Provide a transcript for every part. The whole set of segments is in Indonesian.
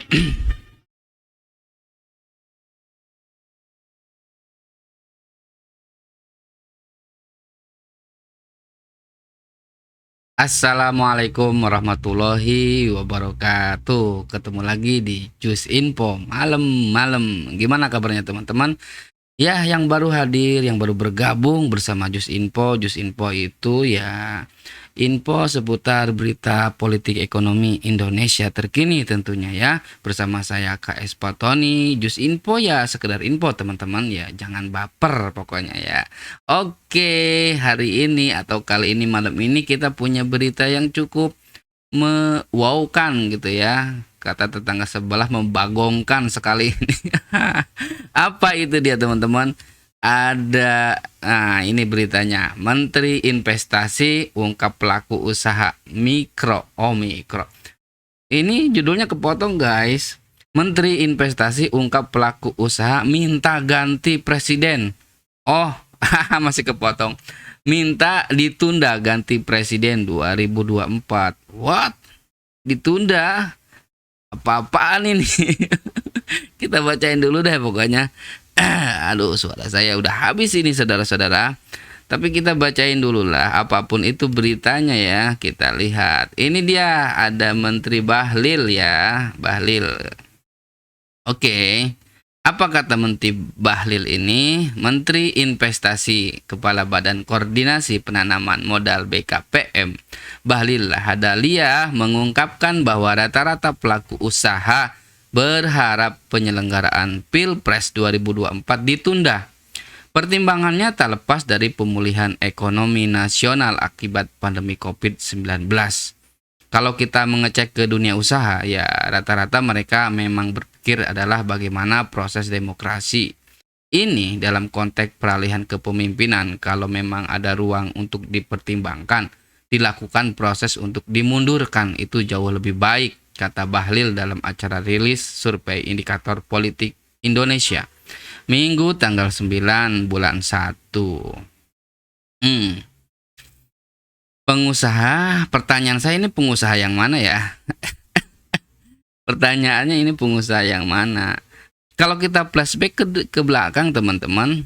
Assalamualaikum warahmatullahi wabarakatuh. Ketemu lagi di Jus Info malam-malam. Gimana kabarnya teman-teman? Ya, yang baru hadir, yang baru bergabung bersama Jus Info. Jus Info itu ya info seputar berita politik ekonomi Indonesia terkini tentunya ya. Bersama saya KS Patoni. Jus Info ya sekedar info teman-teman ya. Jangan baper pokoknya ya. Oke, hari ini atau kali ini malam ini kita punya berita yang cukup mewowkan gitu ya. Kata tetangga sebelah membagongkan sekali ini. Apa itu dia teman-teman? Nah ini beritanya. Menteri Investasi ungkap pelaku usaha mikro. Oh mikro. Ini judulnya kepotong guys. Menteri Investasi ungkap pelaku usaha minta ganti presiden. Oh masih kepotong. Minta ditunda ganti presiden 2024. What? Ditunda? Apa-apaan ini? Kita bacain dulu deh pokoknya. Aduh, suara saya udah habis ini saudara-saudara. Tapi kita bacain dulu lah. Apapun itu beritanya ya. Kita lihat. Ini dia ada Menteri Bahlil ya. Bahlil. Oke. Apa kata Menteri Bahlil ini? Menteri Investasi Kepala Badan Koordinasi Penanaman Modal BKPM Bahlil Lahadalia mengungkapkan bahwa rata-rata pelaku usaha berharap penyelenggaraan Pilpres 2024 ditunda. Pertimbangannya tak lepas dari pemulihan ekonomi nasional akibat pandemi COVID-19. Kalau kita mengecek ke dunia usaha, ya rata-rata mereka memang berpikir adalah bagaimana proses demokrasi ini dalam konteks peralihan kepemimpinan. Kalau memang ada ruang untuk dipertimbangkan, dilakukan proses untuk dimundurkan, itu jauh lebih baik, kata Bahlil dalam acara rilis survei indikator politik Indonesia Minggu tanggal 9 bulan 1. Pengusaha, pertanyaan saya ini pengusaha yang mana ya? Pertanyaannya ini pengusaha yang mana? Kalau kita flashback ke belakang teman-teman,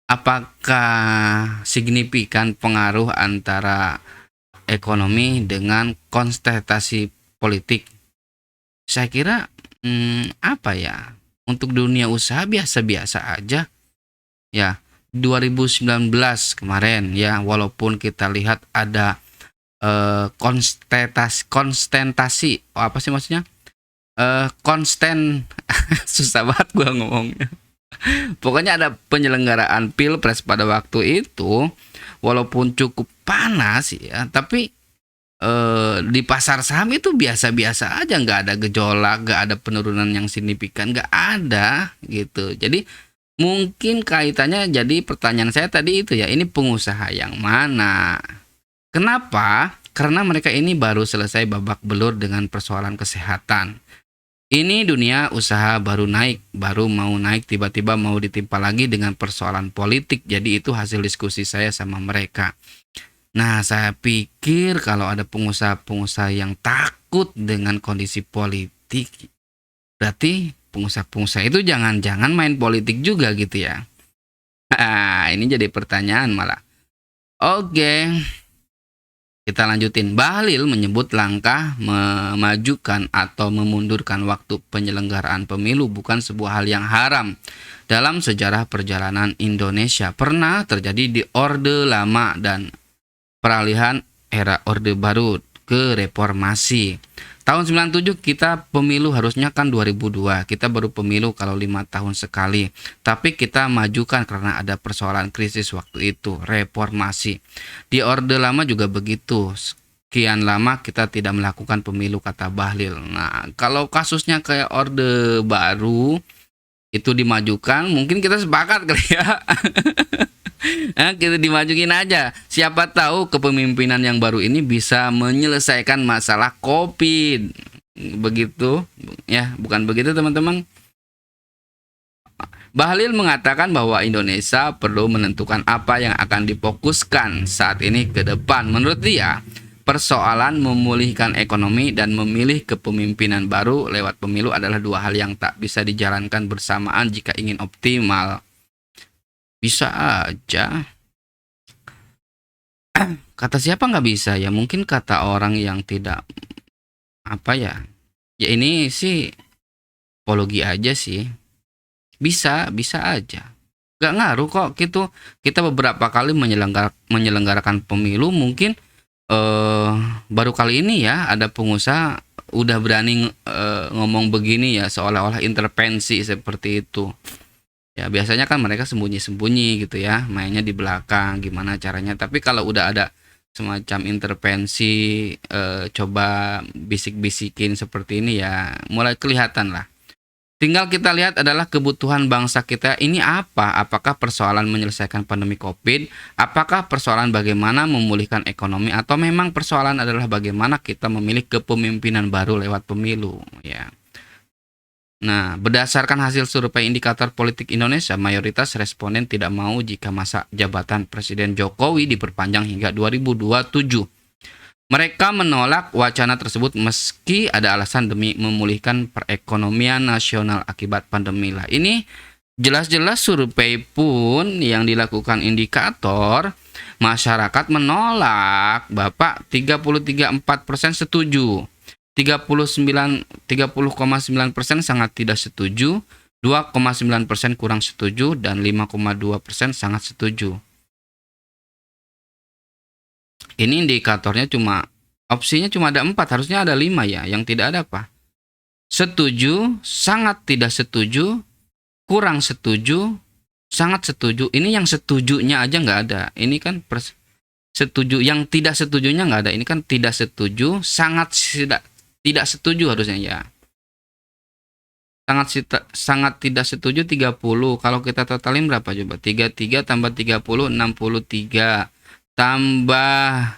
apakah signifikan pengaruh antara ekonomi dengan kontestasi politik? Saya kira apa ya? Untuk dunia usaha biasa-biasa aja. Ya, 2019 kemarin ya, walaupun kita lihat ada konstentasi, apa sih maksudnya? Konsten susah banget gua ngomongnya. Pokoknya ada penyelenggaraan Pilpres pada waktu itu, walaupun cukup panas ya, tapi di pasar saham itu biasa-biasa aja, nggak ada gejolak, nggak ada penurunan yang signifikan, nggak ada gitu. Jadi mungkin kaitannya, jadi pertanyaan saya tadi itu ya, ini pengusaha yang mana? Kenapa? Karena mereka ini baru selesai babak belur dengan persoalan kesehatan. Ini dunia usaha baru naik, baru mau naik tiba-tiba mau ditimpa lagi dengan persoalan politik. Jadi itu hasil diskusi saya sama mereka. Nah, saya pikir kalau ada pengusaha-pengusaha yang takut dengan kondisi politik, berarti pengusaha-pengusaha itu jangan-jangan main politik juga gitu ya. Nah, ini jadi pertanyaan malah. Oke, kita lanjutin. Bahlil menyebut langkah memajukan atau memundurkan waktu penyelenggaraan pemilu bukan sebuah hal yang haram. Dalam sejarah perjalanan Indonesia pernah terjadi di Orde Lama dan peralihan era Orde Baru ke reformasi. Tahun 97 kita pemilu harusnya kan 2002. Kita baru pemilu kalau 5 tahun sekali. Tapi kita majukan karena ada persoalan krisis waktu itu, reformasi. Di Orde Lama juga begitu. Sekian lama kita tidak melakukan pemilu, kata Bahlil. Nah, kalau kasusnya kayak Orde Baru itu dimajukan, mungkin kita sepakat kali ya. Nah, kita dimajuin aja. Siapa tahu kepemimpinan yang baru ini bisa menyelesaikan masalah COVID. Begitu ya, bukan begitu teman-teman? Bahlil mengatakan bahwa Indonesia perlu menentukan apa yang akan difokuskan saat ini ke depan. Menurut dia, persoalan memulihkan ekonomi dan memilih kepemimpinan baru lewat pemilu adalah dua hal yang tak bisa dijalankan bersamaan jika ingin optimal. Bisa aja. Kata siapa nggak bisa ya? Mungkin kata orang yang tidak apa ya? Ya ini sih apologi aja sih. Bisa aja. Gak ngaruh kok gitu. Kita beberapa kali menyelenggarakan pemilu, mungkin baru kali ini ya ada pengusaha udah berani ngomong begini ya, seolah-olah intervensi seperti itu. Ya biasanya kan mereka sembunyi-sembunyi gitu ya, mainnya di belakang gimana caranya. Tapi kalau udah ada semacam intervensi, coba bisik-bisikin seperti ini ya mulai kelihatan lah. Tinggal kita lihat adalah kebutuhan bangsa kita ini apa? Apakah persoalan menyelesaikan pandemi COVID? Apakah persoalan bagaimana memulihkan ekonomi? Atau memang persoalan adalah bagaimana kita memilih kepemimpinan baru lewat pemilu? Ya. Nah, berdasarkan hasil survei indikator politik Indonesia, mayoritas responden tidak mau jika masa jabatan Presiden Jokowi diperpanjang hingga 2027. Mereka menolak wacana tersebut meski ada alasan demi memulihkan perekonomian nasional akibat pandemi lah. Ini jelas-jelas survei pun yang dilakukan indikator masyarakat menolak. Bapak 33,4% setuju. 30,9% sangat tidak setuju, 2,9% kurang setuju, dan 5,2% sangat setuju. Ini indikatornya opsinya cuma ada 4, harusnya ada 5 ya. Yang tidak ada apa? Setuju, sangat tidak setuju, kurang setuju, sangat setuju. Ini yang setujunya aja nggak ada. Ini kan setuju, yang tidak setujunya nggak ada. Ini kan tidak setuju, sangat tidak setuju harusnya ya. Sangat tidak setuju 30. Kalau kita totalin berapa coba? 33 tambah 30, 63. Tambah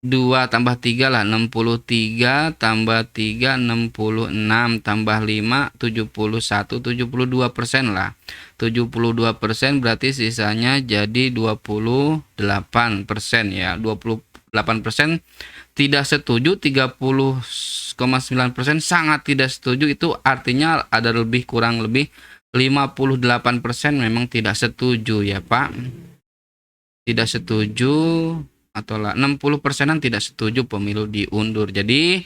2 tambah 3 lah, 63, tambah 3, 66, tambah 5, 71, 72% lah. 72% berarti sisanya jadi 28% ya. 28% tidak setuju, 30,9% sangat tidak setuju. Itu artinya ada kurang lebih 58% memang tidak setuju ya Pak. Tidak setuju atau 60%-an tidak setuju pemilu diundur. Jadi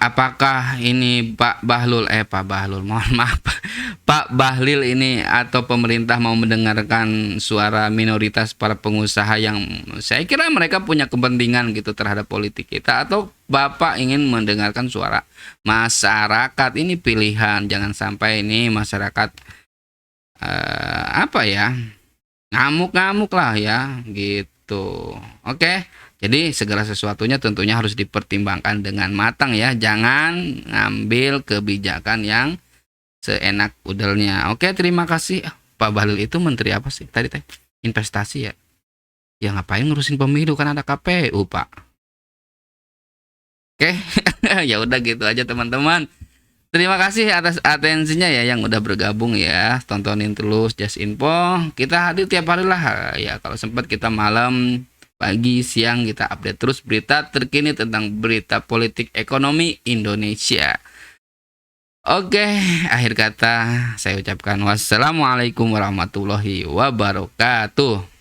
apakah ini Pak Bahlil mohon maaf Pak Bahlil ini atau pemerintah mau mendengarkan suara minoritas para pengusaha yang saya kira mereka punya kepentingan gitu terhadap politik kita, atau Bapak ingin mendengarkan suara masyarakat? Ini pilihan, jangan sampai ini masyarakat ngamuk-ngamuk lah ya gitu. Oke, jadi segala sesuatunya tentunya harus dipertimbangkan dengan matang ya. Jangan ngambil kebijakan yang seenak udelnya. Oke, terima kasih. Pak Bahlil itu menteri apa sih tadi teh? Investasi ya. Ya ngapain ngurusin pemilu, kan ada KPU Pak. Oke, ya udah gitu aja teman-teman. Terima kasih atas atensinya ya yang udah bergabung ya. Tontonin terus Just Info. Kita hadir tiap hari lah ya. Kalau sempat kita malam, pagi, siang kita update terus berita terkini tentang berita politik ekonomi Indonesia. Oke, akhir kata saya ucapkan wassalamualaikum warahmatullahi wabarakatuh.